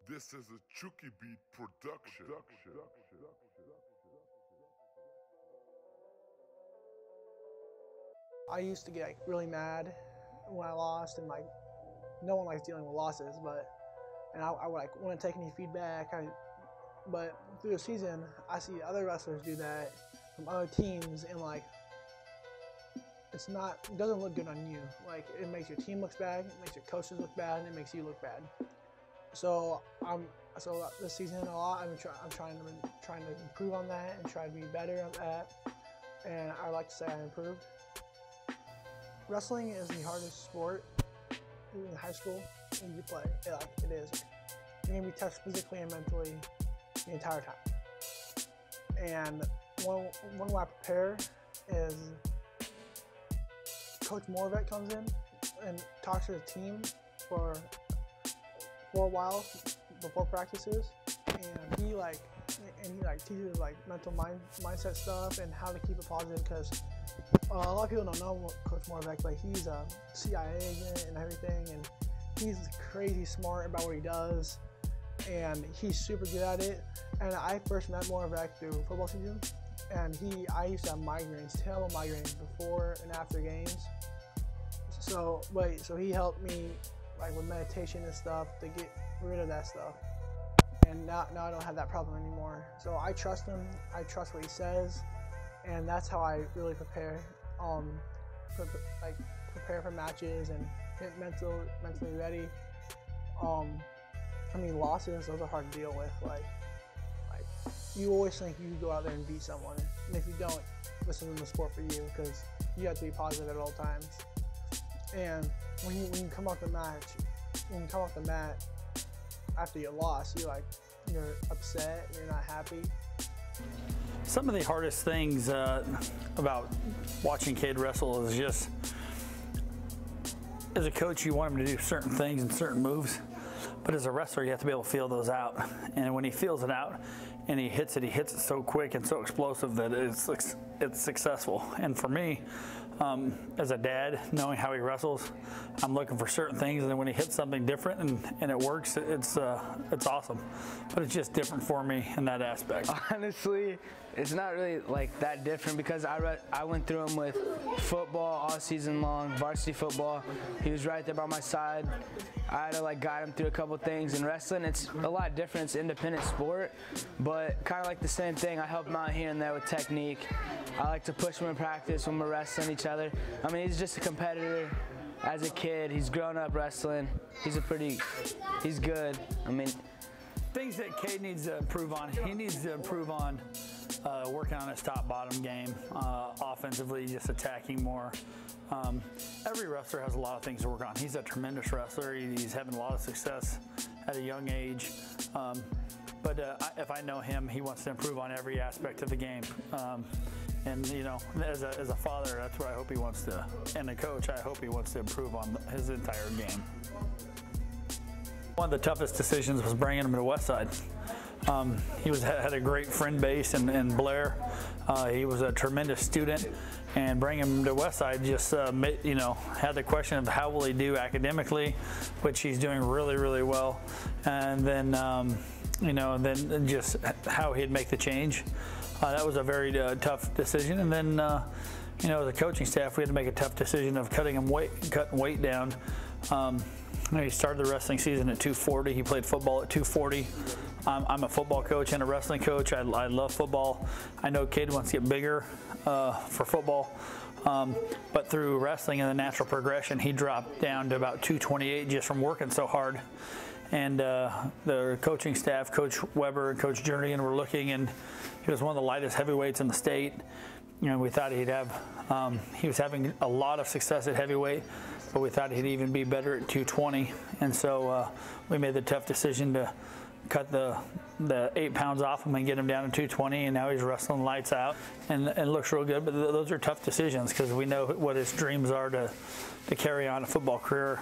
This is a Chucky Beat production. I used to get really mad when I lost, and no one likes dealing with losses, and I would want to take any feedback. But through the season, I see other wrestlers do that from other teams, and it doesn't look good on you. It makes your team look bad, it makes your coaches look bad, and it makes you look bad. So this season a lot, I'm trying to improve on that and try to be better at that. And I like to say I improved. Wrestling is the hardest sport in high school when you play. It is. You're gonna be tested physically and mentally the entire time. And one way I prepare is Coach Moravec comes in and talks to the team for a while before practices, and he teaches mental mindset stuff and how to keep it positive, because a lot of people don't know Coach Moravec, but he's a CIA agent and everything, and he's crazy smart about what he does, and he's super good at it. And I first met Moravec through football season, and I used to have migraines, terrible migraines before and after games. So he helped me with meditation and stuff to get rid of that stuff. And now I don't have that problem anymore. So I trust him, I trust what he says, and that's how I really prepare. Prepare for matches and get mentally ready. Losses, those are hard to deal with. You always think you can go out there and beat someone, and if you don't, this isn't the sport for you, because you have to be positive at all times. And when you come off the mat after you lost, you're upset, you're not happy. Some of the hardest things about watching Cade wrestle is just, as a coach, you want him to do certain things and certain moves, but as a wrestler, you have to be able to feel those out. And when he feels it out and he hits it so quick and so explosive that it's successful. And for me, as a dad, knowing how he wrestles, I'm looking for certain things, and then when he hits something different and it works, it's awesome. But it's just different for me in that aspect. Honestly, it's not really that different, because I went through him with football all season long, varsity football. He was right there by my side. I had to guide him through a couple things. In wrestling, it's a lot different. It's an independent sport, but kind of the same thing. I help him out here and there with technique. I like to push him in practice when we're wrestling each other. He's just a competitor. As a kid, he's grown up wrestling. He's good. Things that Cade needs to improve on. He needs to improve on working on his top-bottom game, offensively, just attacking more. Every wrestler has a lot of things to work on. He's a tremendous wrestler. He's having a lot of success at a young age. But if I know him, he wants to improve on every aspect of the game. And as a father, that's what I hope he wants to, and a coach, I hope he wants to improve on his entire game. One of the toughest decisions was bringing him to Westside. He had a great friend base in Blair. He was a tremendous student, and bringing him to Westside just had the question of how will he do academically, which he's doing really, really well, and then then just how he'd make the change. That was a very tough decision. And then as a coaching staff, we had to make a tough decision of cutting weight down. He started the wrestling season at 240. He played football at 240. I'm a football coach and a wrestling coach. I love football. I know Cade wants to get bigger for football, but through wrestling and the natural progression, he dropped down to about 228 just from working so hard. And the coaching staff, Coach Weber and Coach Jernigan, were looking, and he was one of the lightest heavyweights in the state. We thought he was having a lot of success at heavyweight, but we thought he'd even be better at 220. And so we made the tough decision to cut the 8 pounds off him and get him down to 220, and now he's wrestling lights out and looks real good. But those are tough decisions, because we know what his dreams are to carry on a football career.